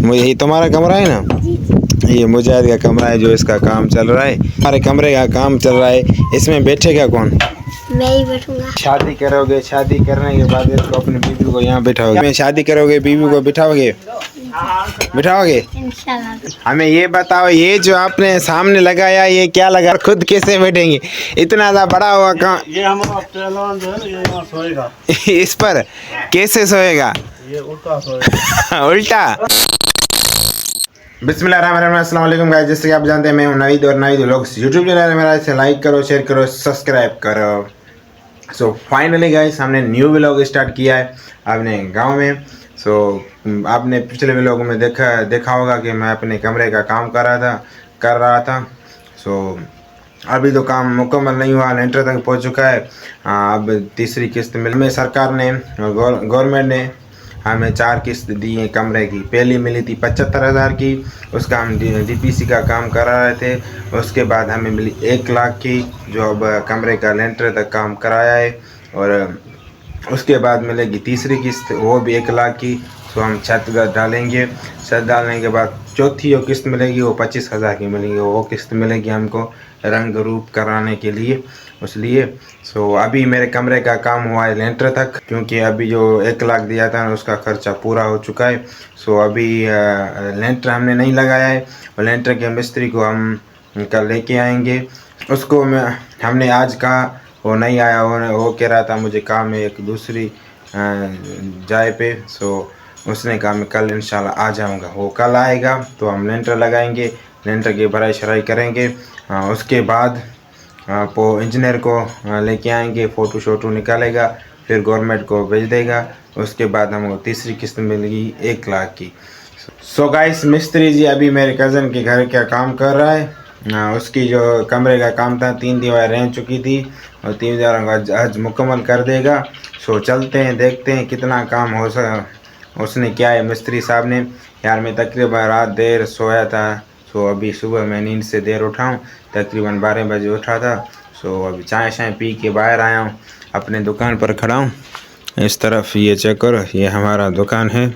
यही तुम्हारा कमरा है ना? ये मुजाहिद का कमरा है जो इसका काम चल रहा है। हमारे कमरे का काम चल रहा है। इसमें बैठेगा कौन? मैं ही बैठूंगा। शादी करोगे, शादी करने के बाद इसको अपनी बीवी को यहाँ बिठाओगे। में शादी करोगे, बीवी को बिठाओगे? बिठाओगे इंशाल्लाह। हमें ये बताओ, ये जो आपने सामने लगाया ये क्या लगा? खुद कैसे बैठेंगे? इतना ज़्यादा बड़ा हुआ कहाँ? ये हमारा पहलवान जो है ना, ये यहाँ सोएगा। इस पर कैसे सोएगा? ये उल्टा सोएगा। उल्टा। बिस्मिल्लाहिर्रहमानिर्रहीम, अस्सलाम वालेकुम गाइस। जैसे कि आप जानते हैं मैं हूं नवीद और नवीद व्लॉग्स यूट्यूब चैनल है मेरा। इसे लाइक करो, शेयर करो, सब्सक्राइब करो। सो फाइनली गाइस हमने न्यू व्लॉग स्टार्ट किया है अपने गांव में। सो आपने पिछले व्लॉग में देखा होगा कि मैं अपने कमरे का काम कर रहा था। सो अभी तो काम मुकम्मल नहीं हुआ, लेंटर तक पहुंच चुका है। अब तीसरी किस्त में सरकार ने, गवर्नमेंट ने हमें 4 किस्त दी है कमरे की। पहली मिली थी 75,000 की, उसका हम डीपीसी का काम करा रहे थे। उसके बाद हमें मिली 1 लाख की, जो अब कमरे का लेंटर तक काम कराया है। और उसके बाद मिलेगी तीसरी किस्त, वो भी 1 लाख की। तो हम छत डालेंगे। छत डालने के बाद चौथी जो किस्त मिलेगी वो 25,000 की मिलेगी। वो किस्त मिलेगी हमको रंग रूप कराने के लिए, इसलिए। सो अभी मेरे कमरे का काम हुआ है लेंटर तक, क्योंकि अभी जो 1 लाख दिया था उसका खर्चा पूरा हो चुका है। सो अभी लेंटर हमने नहीं लगाया है, और लेंटर के मिस्त्री को हम कल लेके आएंगे। उसको हमने आज कहा, वो नहीं आया। वो कह रहा था मुझे काम है एक दूसरी जगह पे। सो उसने कहा मैं कल इंशाल्लाह आ जाऊंगा। वो कल आएगा तो हम लेंटर लगाएंगे, लेंटर की भराई शराई करेंगे। उसके बाद वो इंजीनियर को लेके आएंगे, फ़ोटो शोटो निकालेगा, फिर गवर्नमेंट को भेज देगा। उसके बाद हमको तीसरी किस्त मिलेगी 1 लाख की। सो गाइस मिस्त्री जी अभी मेरे कज़न के घर का काम कर रहा है। उसकी जो कमरे का काम था 3 दीवार रह चुकी थी, और 3 दीवारों का आज मुकम्मल कर देगा। सो चलते हैं, देखते हैं कितना काम हो उसने क्या है मिस्त्री साहब ने। यार मैं तकरीबन रात देर सोया था। सो अभी सुबह मैं नींद से देर उठा हूँ, तकरीबन 12 बजे उठा था। सो अभी चाय शाय पी के बाहर आया हूँ, अपने दुकान पर खड़ा हूँ। इस तरफ ये चेक करो, ये हमारा दुकान है।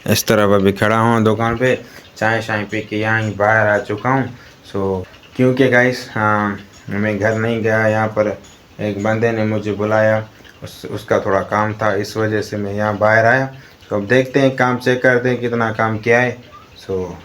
इस तरफ अभी खड़ा हूँ दुकान पे, चाय शाय पी के यहाँ ही बाहर आ चुका हूँ। सो क्योंकि गाइस मैं घर नहीं गया, यहाँ पर एक बंदे ने मुझे बुलाया, उसका थोड़ा काम था, इस वजह से मैं यहाँ बाहर आया। तो अब देखते हैं, काम चेक करते हैं कितना काम किया है। सो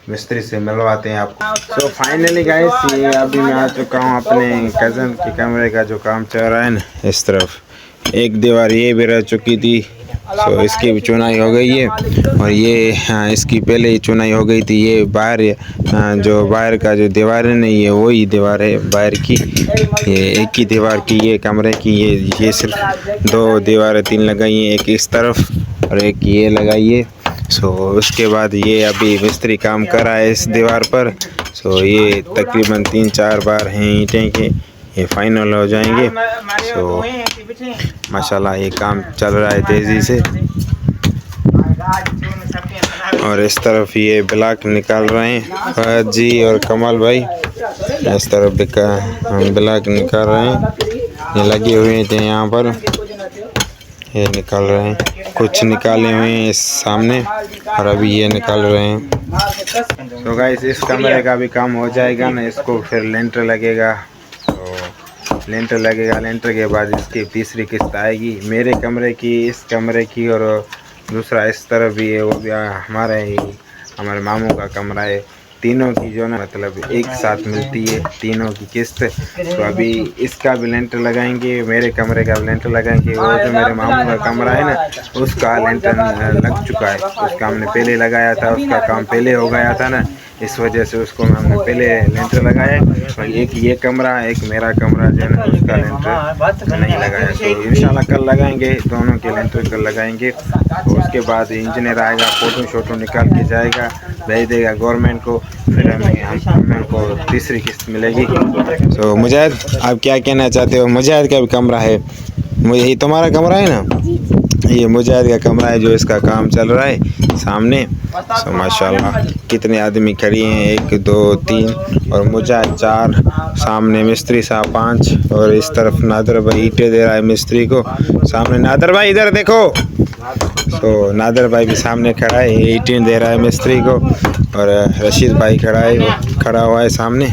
मिस्त्री से मिलवाते हैं आपको। सो फाइनली गाइस ये अभी मैं आ चुका हूँ अपने कज़न के कमरे का जो काम चल रहा है ना। इस तरफ एक दीवार ये भी रह चुकी थी, सो इसकी भी चुनाई हो गई है। और ये इसकी पहले ही चुनाई हो गई थी। ये बाहर जो बाहर का जो दीवार है ना, ये वही दीवार है बाहर की। ये एक ही दीवार की ये कमरे की, ये सिर्फ 2 दीवारें 3 लगाई हैं, एक इस तरफ और एक ये लगाई है। सो उसके बाद ये अभी मिस्त्री काम कर रहा है इस दीवार पर। सो ये तकरीबन 3-4 बार हैं ईंटें के, ये फाइनल हो जाएंगे। सो माशाल्लाह ये काम चल रहा है तेज़ी से। और इस तरफ ये ब्लॉक निकाल रहे हैं फहद जी और कमाल भाई। इस तरफ ब्लॉक निकाल रहे हैं, ये लगे हुए थे यहाँ पर, ये निकाल रहे हैं। कुछ निकाले हुए हैं इस सामने, और अभी ये निकाल रहे हैं। तो गाइस इस कमरे का भी काम हो जाएगा ना, इसको फिर लेंटर लगेगा। तो लेंटर लगेगा, लेंटर के बाद इसकी तीसरी किस्त आएगी मेरे कमरे की, इस कमरे की, और दूसरा इस तरफ भी है, वो भी हमारे मामू का कमरा है। तीनों की जो ना मतलब एक साथ मिलती है तीनों की किस्त। तो अभी इसका भी लेंटर लगाएंगे, मेरे कमरे का भी लेंटर लगाएंगे। वो जो मेरे मामू का कमरा है ना, उसका लेंटर लग चुका है, उसका हमने पहले लगाया था, उसका काम पहले हो गया था ना, इस वजह से उसको हमने पहले लेंटर लगाया। और एक ये कमरा, एक मेरा कमरा जो है ना, उसका लेंटर नहीं लगाया। तो इंशाल्लाह कल लगाएंगे, दोनों के लेंटर कल लगाएंगे। तो उसके बाद इंजीनियर आएगा, फ़ोटो शोटो निकाल के जाएगा, भेज देगा गवर्नमेंट को, फिर हमें को तीसरी किस्त मिलेगी। तो मुजाहिद आप क्या कहना चाहते हो? मुजाहिद का भी कमरा है, यही तुम्हारा कमरा है ना? ये मुजाहिद का कमरा है जो इसका काम चल रहा है सामने। सो माशाल्लाह कितने आदमी खड़ी हैं, 1 2 3 और मुजाहिद 4, सामने मिस्त्री साहब 5, और इस तरफ नादर भाई ईंटें दे रहा है मिस्त्री को। सामने नादर भाई इधर देखो, तो नादर भाई भी सामने खड़ा है, ये ईंटें दे रहा है मिस्त्री को, और रशीद भाई खड़ा है, वो खड़ा हुआ है सामने।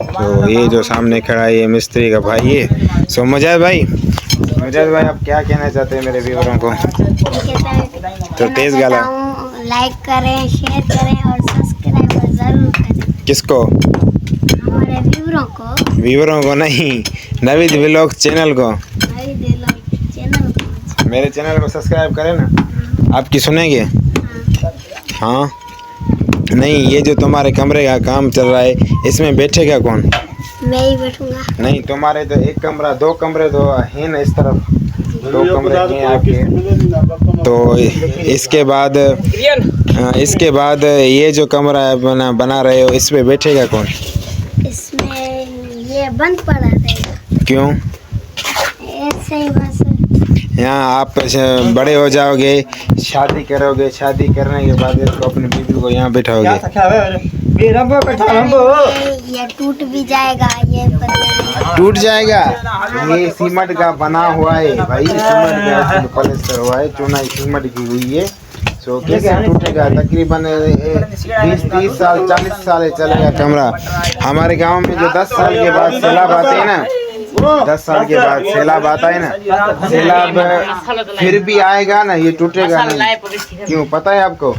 तो ये जो सामने खड़ा है ये मिस्त्री का भाई है। सो मुजाहिद भाई आप क्या कहना चाहते हैं मेरे व्यूअरों को? तो तेज गाला, लाइक करें, शेयर करें और सब्सक्राइब जरूर करें। किसको? हमारे व्यूअरों को नहीं, नवीद व्लॉग चैनल को। मेरे चैनल को सब्सक्राइब करें ना। आपकी सुनेंगे? हाँ नहीं, ये जो तुम्हारे कमरे का काम चल रहा है इसमें बैठेगा कौन? मैं ही बैठूंगा। नहीं, तुम्हारे तो एक कमरा, दो कमरे तो हैं ना, इस तरफ दो कमरे हैं आपके। तो इसके बाद ये जो कमरा है बना रहे हो, इस पे बैठेगा कौन? इसमें ये बंद पड़ा रहेगा। क्यों? ऐसे ही बस। यहाँ आप बड़े हो जाओगे, शादी करोगे, शादी करने के बाद इसको अपनी बीवी को यहाँ बैठाओगे। ये टूट भी जाएगा, ये टूट जाएगा। ये सीमेंट का बना हुआ है भाई, सीमेंट का पलस्तर हुआ है, चुनाई सीमेंट की हुई है। सो कैसे टूटेगा? तकरीबन 20-30 साल 40 साल चलेगा कमरा। हमारे गांव में जो 10 साल के बाद सैलाब आते हैं ना, 10 साल के बाद सैलाब आता है ना, सैलाब फिर भी आएगा ना, ये टूटेगा नहीं। क्यों पता है आपको?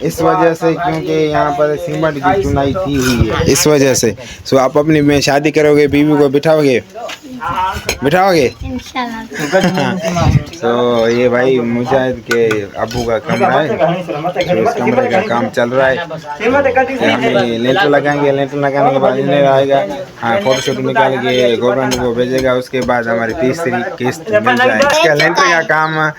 इस वजह से, क्योंकि यहाँ पर सीमेंट की चुनाई की हुई है, इस वजह से। सो आप अपनी में शादी करोगे, बीवी को बिठाओगे? इंशाल्लाह। तो ये भाई मुजाहिद के अबू का कमरा है, तो इस कमरे का काम चल रहा है। हम लेंटर लगाएंगे, लेंटर लगाने के बाद इंजीनियर आएगा, हाँ फोटोशूट निकाल के गवर्नमेंट को भेजेगा, उसके बाद हमारी तीसरी किस्त मिल जाएगी। इसका लेंटर का काम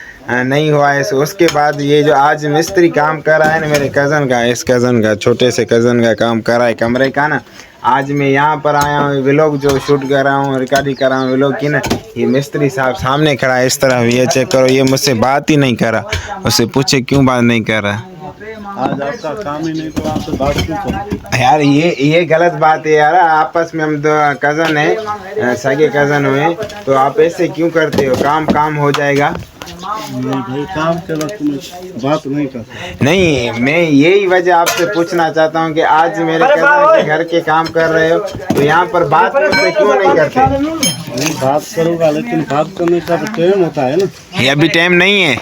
नहीं हुआ है। सो उसके बाद ये जो आज मिस्त्री काम कर रहा है ना, मेरे कज़न का, इस कज़न का, छोटे से कज़न का काम कर रहा है कमरे का ना। आज मैं यहाँ पर आया हूँ, व्लॉग जो शूट कर रहा हूँ, रिकॉर्डिंग कर रहा हूँ व्लॉग की ना। ये मिस्त्री साहब सामने खड़ा है इस तरह, ये चेक करो, ये मुझसे बात ही नहीं कर रहा। उससे पूछे क्यों बात नहीं कर रहा? आज आपका काम ही नहीं तो आपसे बात क्यों करूं? यार ये गलत बात है यार, आपस में हम दो कज़न हैं, सगे कज़न हुए, तो आप ऐसे क्यों करते हो? काम हो जाएगा। नहीं भाई, काम के वक्त में बात नहीं करता। नहीं, मैं यही वजह आपसे पूछना चाहता हूँ कि आज मेरे कज़न के घर के काम कर रहे हो, तो यहाँ पर बात मुझसे क्यों नहीं करते? नहीं, बात करूँगा, लेकिन बात करने का तो टाइम होता है ना। ये अभी टाइम नहीं है।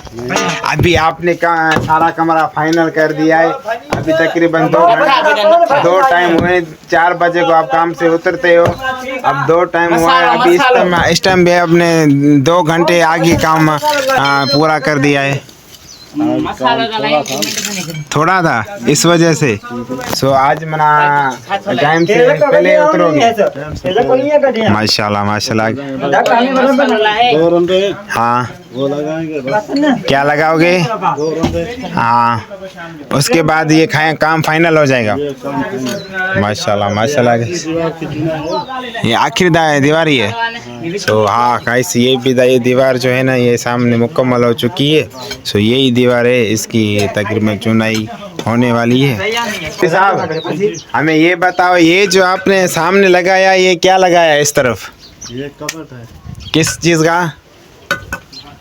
अभी आपने सारा कमरा फाइनल कर दिया है, अभी तकरीबन 2 टाइम हुए। 4 बजे को आप काम से उतरते हो, अब 2 टाइम हुआ है। अभी इस टाइम भी आपने 2 घंटे आगे काम पूरा कर दिया है। थोड़ा था इस वजह से। सो आज मना टाइम से पहले उतरोगे। माशाल्लाह माशाल्लाह। 2 रंडे हाँ, वो लगाएंगे बस। क्या लगाओगे? 2 रंडे। हाँ, उसके बाद ये काम फाइनल हो जाएगा। ये काम करना। माशाल्लाह माशाल्लाह। दीवार कितना है? ये आखिरी दीवार ही है। सो हाँ गाइस, ये दीवार जो है ना, ये सामने मुकम्मल हो चुकी है। सो यही दीवार है, इसकी तकरीबन चुनाई होने वाली है। साहब हमें ये बताओ, ये जो आपने सामने लगाया, ये क्या लगाया इस तरफ? ये कपट है। किस चीज़ का?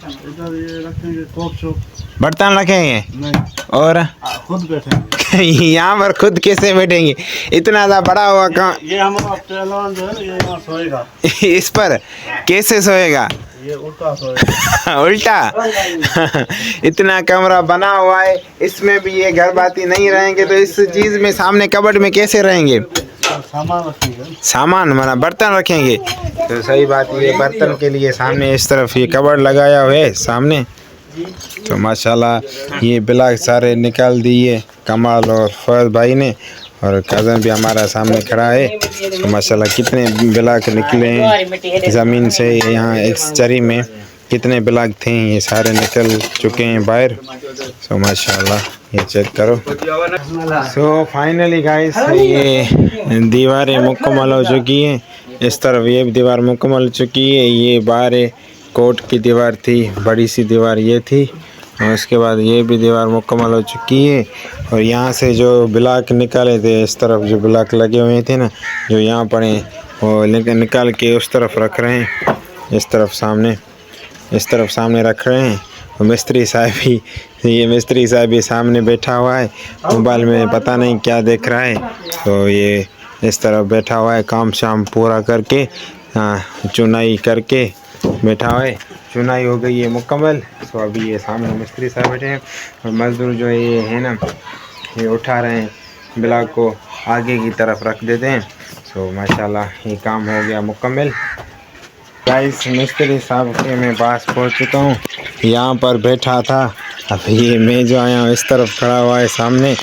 इधर ये रखेंगे कोप शोप। बर्तन रखेंगे? नहीं, और खुद बैठेंगे। यहाँ पर खुद कैसे बैठेंगे? इतना ज़्यादा बड़ा हुआ कहाँ? ये हमारा पहलवान जो है ना, ये यहाँ सोएगा। इस पर कैसे सोएगा? ये उल्टा सोएगा। उल्टा? इतना कमरा बना हुआ है, इसमें भी ये घर बाती नहीं रहेंगे, तो इस चीज़ में सामने कबर्ड में कैसे रहेंगे? सामान रखेंगे। सामान माना बर्तन रखेंगे। तो सही बात, ये बर्तन के लिए सामने इस तरफ ये कबर्ड लगाया हुआ है सामने। तो माशाल्लाह ये ब्लॉक सारे निकाल दिए कमाल और फैज भाई ने, और कज़न भी हमारा सामने खड़ा है। तो माशाल्लाह कितने ब्लॉक निकले हैं ज़मीन से, यहाँ एक चरी में कितने ब्लॉक थे, ये सारे निकल चुके हैं बाहर। सो माशाल्लाह ये चेक करो। सो फाइनली गाइस, ये दीवारें मुकम्मल हो चुकी हैं। इस तरफ ये दीवार मुकम्मल हो चुकी है। ये बाहर कोर्ट की दीवार थी, बड़ी सी दीवार ये थी, और उसके बाद ये भी दीवार मुकम्मल हो चुकी है। और यहाँ से जो ब्लॉक निकाले थे, इस तरफ जो ब्लॉक लगे हुए थे ना, जो यहाँ पड़े, वो निकाल के उस तरफ रख रहे हैं, इस तरफ सामने रख रहे हैं। और मिस्त्री साहब भी ये मिस्त्री साहब भी सामने बैठा हुआ है, मोबाइल में पता नहीं क्या देख रहा है। तो ये इस तरफ बैठा हुआ है, काम शाम पूरा करके चुनाई करके बैठा हुआ है। चुनाई हो गई है मुकम्मल। तो अभी ये सामने मिस्त्री साहब बैठे हैं और मजदूर जो ये है ना, ये उठा रहे हैं, ब्लॉक को आगे की तरफ रख देते हैं। तो माशाल्लाह ये काम हो गया मुकम्मल। गाइस मिस्त्री साहब के मैं पास पहुंच चुका हूँ, यहाँ पर बैठा था। अब ये मैं जो आया हूँ इस तरफ खड़ा हुआ है सामने,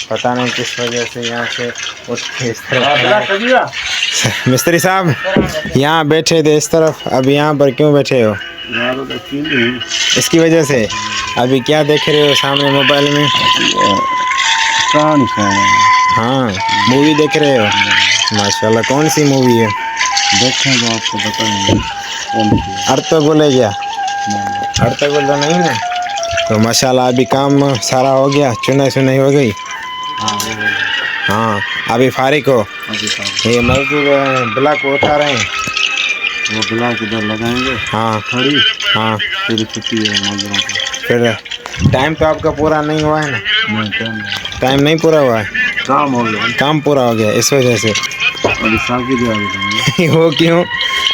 पता नहीं किस वजह से यहाँ से उठ के इस तरफ खड़ा है। मिस्त्री साहब यहाँ बैठे थे इस तरफ, अब यहाँ पर क्यों बैठे हो? इसकी वजह से अभी क्या देख रहे हो सामने मोबाइल में? हाँ मूवी देख रहे हो, माशाल्लाह। कौन सी मूवी है? देखें तो आपको बताएंगे। अर्तुगरुल है क्या? अर्तुगरुल तो नहीं ना। तो माशाल्लाह अभी काम सारा हो गया, चुनाई हो गई। हाँ अभी फारिग हो। ये मजदूर ब्लॉक को उठा रहे हैं, वो ब्लॉक इधर लगाएंगे। हाँ खड़ी हाँ। फिर छुट्टी है मजदूरों को। फिर टाइम तो आपका पूरा नहीं हुआ है ना? नहीं, टाइम नहीं पूरा हुआ है, काम हो गया। काम पूरा हो गया इस वजह से। अभी साकी भी आगे वो क्यों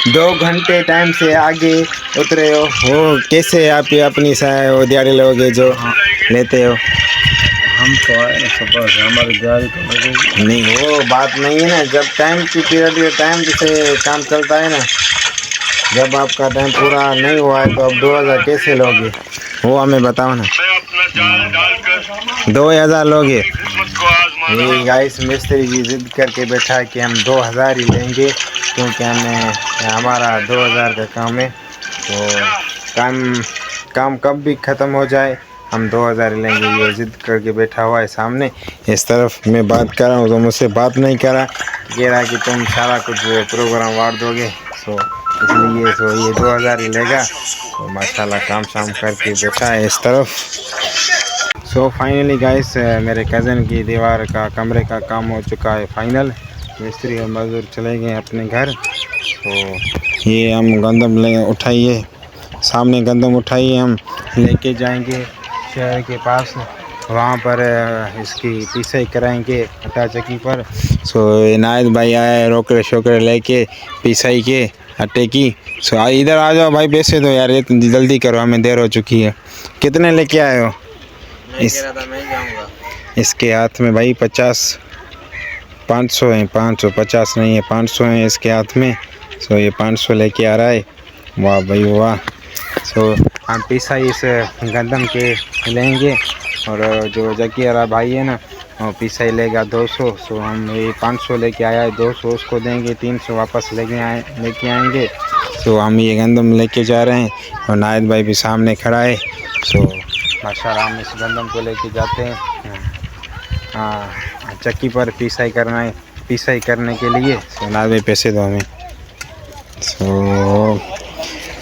2 घंटे टाइम से आगे उतरे हो? वो कैसे आप अपनी वो दिहाड़ी लोगे जो लेते हो? हम तो आए ना सुबह से, हमारी दिहाड़ी तो लगेगी। नहीं वो बात नहीं है ना, जब टाइम की पीरियड टाइम से काम चलता है ना, जब आपका टाइम पूरा नहीं हुआ है तो अब 2000 कैसे लोगे? वो हमें बताओ ना। 2000 लोगे? ये गाइस मिस्त्री जी जिद करके बैठा है कि हम 2000 ही लेंगे, क्योंकि हमारा 2000 का काम है। तो काम कब भी ख़त्म हो जाए हम 2000 ही लेंगे। ये जिद करके बैठा हुआ है सामने। इस तरफ मैं बात कर रहा हूँ तो मुझसे बात नहीं करा, कह रहा कि तुम सारा कुछ प्रोग्राम वार दोगे। सो इसलिए तो ये 2000 ही लेगा। तो माशाल्लाह काम शाम करके बैठा है इस तरफ। सो फाइनली गाइस मेरे कज़न की दीवार का कमरे का काम हो चुका है फाइनल। मिस्त्री और मज़दूर चले गए अपने घर। तो ये हम गंदम उठाइए, सामने गंदम उठाइए, हम लेके जाएंगे शहर के पास, वहाँ पर इसकी पिसाई कराएंगे आटा चक्की पर। सो इनायत भाई आए रोकड़े शोकड़े लेके पिसाई के आटे की। सो इधर आ जाओ भाई, पैसे दो यार, ये जल्दी करो, हमें देर हो चुकी है। कितने लेके आए हो? इसके हाथ में भाई 500 है, 550 नहीं है, 500 है इसके हाथ में। सो ये 500 लेके आ रहा है। वाह भाई वाह। सो हम पिसाई इस गंदम के लेंगे और जो जकी वाला भाई है ना वो पिसाई लेगा 200। सो हम ये 500 लेके आया है, 200 उसको देंगे, 300 वापस लेके आएंगे। सो हम ये गंदम लेके जा रहे हैं और नायद भाई भी सामने खड़ा है। सो माशाल्लाह हम इस गंदम को लेके जाते हैं चक्की पर पिसाई करने के लिए। सो नायद भाई पैसे दो हमें। सो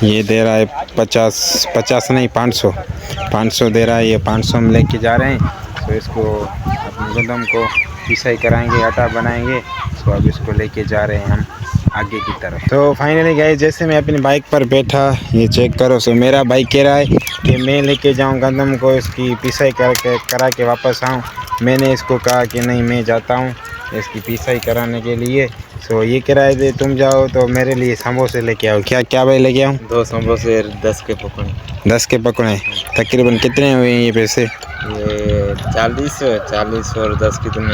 ये दे रहा है 50 नहीं 500 दे रहा है। ये 500 हम लेके जा रहे हैं। तो इसको अपने गंदम को पिसाई कराएंगे, आटा बनाएंगे। तो अब इसको लेके जा रहे हैं हम आगे की तरफ। तो फाइनली गाइस जैसे मैं अपनी बाइक पर बैठा, ये चेक करो। सो मेरा बाइक कह रहा है कि मैं लेके जाऊं गंदम को, इसकी पिसाई करा के वापस आऊं। मैंने इसको कहा कि नहीं मैं जाता हूं इसकी पिसाई कराने के लिए। सो ये किराए दे, तुम जाओ तो मेरे लिए समोसे लेके आओ। क्या भाई लेके आऊँ? 2 समोसे 10 के पकड़े। 10 के पकड़े। तकरीबन कितने हुए ये पैसे? ये 40 और 10 कितने?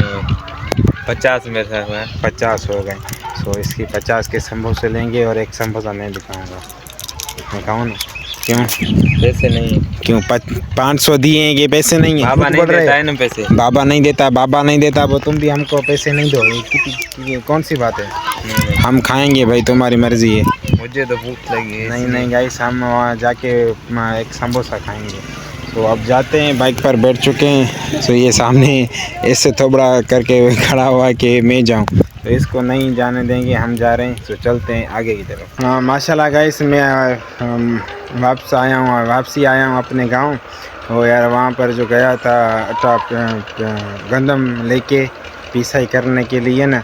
50 में से हुआ। 50 हो गए। सो इसकी 50 के समोसे लेंगे और एक समोसा मैं दिखाऊंगा। दिखाऊँ ना? क्यों पैसे नहीं? क्यों 500 दिए हैं, ये पैसे नहीं है? बाबा नहीं देता है ना पैसे। बाबा नहीं देता वो तुम भी हमको पैसे नहीं दो, ये कौन सी बात है? हम खाएंगे भाई, तुम्हारी मर्जी है। मुझे तो भूख लगी है। नहीं गाइस हम वहाँ जाके एक समोसा खाएंगे। तो अब जाते हैं, बाइक पर बैठ चुके हैं। तो ये सामने ऐसे थोबड़ा करके खड़ा हुआ कि मैं जाऊँ, तो इसको नहीं जाने देंगे, हम जा रहे हैं। तो चलते हैं आगे की तरफ। हाँ माशाल्लाह गाइस मैं वापसी आया हूँ अपने गांव। और यार वहाँ पर जो गया था आटा गंदम लेके पिसाई करने के लिए ना,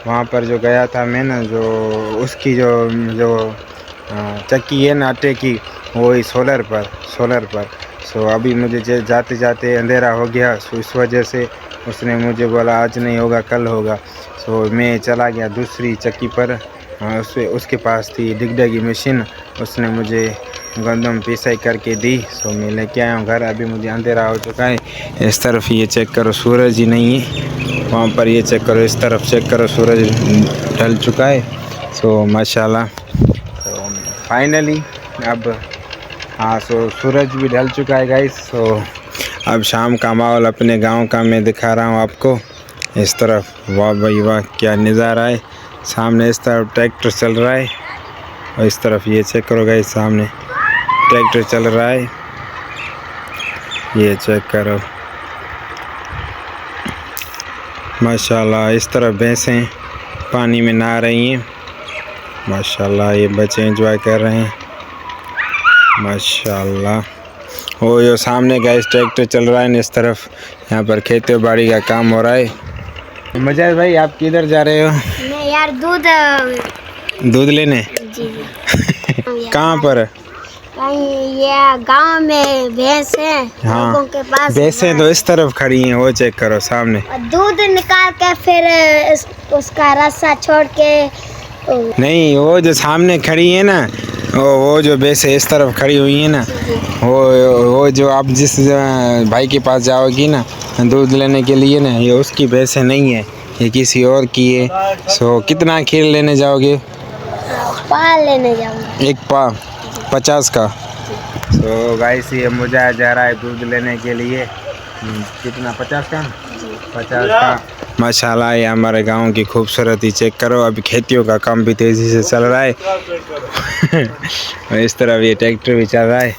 वहाँ पर जो गया था मैं ना, जो उसकी जो चक्की है ना आटे की, वो ही सोलर पर सो अभी मुझे जाते जाते अंधेरा हो गया, सो इस वजह से उसने मुझे बोला आज नहीं होगा कल होगा। सो मैं चला गया दूसरी चक्की पर, उसके पास थी डिगडगी मशीन, उसने मुझे गंदम पिसाई करके दी। सो मैं लेके आया हूँ घर। अभी मुझे अंधेरा हो चुका है। इस तरफ ये चेक करो सूरज ही नहीं है, वहाँ पर ये चेक करो, इस तरफ चेक करो सूरज ढल चुका है। सो माशाल्लाह। तो फाइनली अब हाँ, सो सूरज भी ढल चुका है गाइस। सो अब शाम का माहौल अपने गांव का मैं दिखा रहा हूँ आपको। इस तरफ वाह भाई वाह क्या नज़ारा है। सामने इस तरफ ट्रैक्टर चल रहा है और इस तरफ ये चेक करो गाइस, सामने ट्रैक्टर चल रहा है, ये चेक करो माशाल्लाह। इस तरफ भैंसें पानी में नहा रही हैं माशाल्लाह, ये बच्चे एंजॉय कर रहे हैं माशाल्लाह। वो जो सामने गाइस ट्रैक्टर चल रहा है, इस तरफ यहाँ पर खेती बाड़ी का काम हो रहा है। मजाज भाई आप किधर जा रहे हो? मैं यार दूध लेने? जी जी। कहाँ पर? कहीं ये गांव में भैंस है, हाँ, लोगों के पास भैंसें तो इस तरफ खड़ी हैं, वो चेक करो सामने। और दूध निकाल के फिर उसका रस्सा छोड़ के नहीं, वो जो सामने खड़ी है ना, वो जो भैंसें इस तरफ खड़ी हुई है ना, वो जो आप जिस भाई के पास जाओगी ना दूध लेने के लिए ना, ये उसकी भैंसें नहीं है, ये किसी और की है। सो कितना खीर लेने जाओगे? पा लेने जाऊंगा। एक पा 50 का। तो गाइस ये मुझे जा रहा है दूध लेने के लिए। कितना? 50 का? 50 का। माशाल्लाह ये हमारे गांव की खूबसूरती चेक करो। अभी खेतियों का काम भी तेज़ी से चल रहा है और इस तरफ ये ट्रैक्टर भी चल रहा है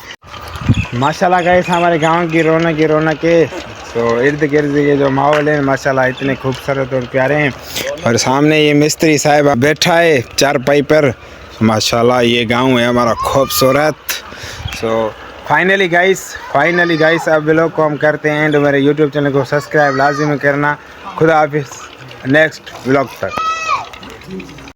माशाल्लाह। गाइस हमारे गांव की रौनक है। तो इर्द गिर्द ये जो माहौल है माशाल्लाह इतने खूबसूरत और प्यारे हैं। और सामने ये मिस्त्री साहब बैठा है चारपाई पर माशाल्लाह। ये गांव है हमारा खूबसूरत। सो फाइनली गाइस अब व्लॉग को हम करते हैं एंड। मेरे यूट्यूब चैनल को सब्सक्राइब लाजिमी करना। खुदा हाफिज़, नेक्स्ट व्लॉग तक।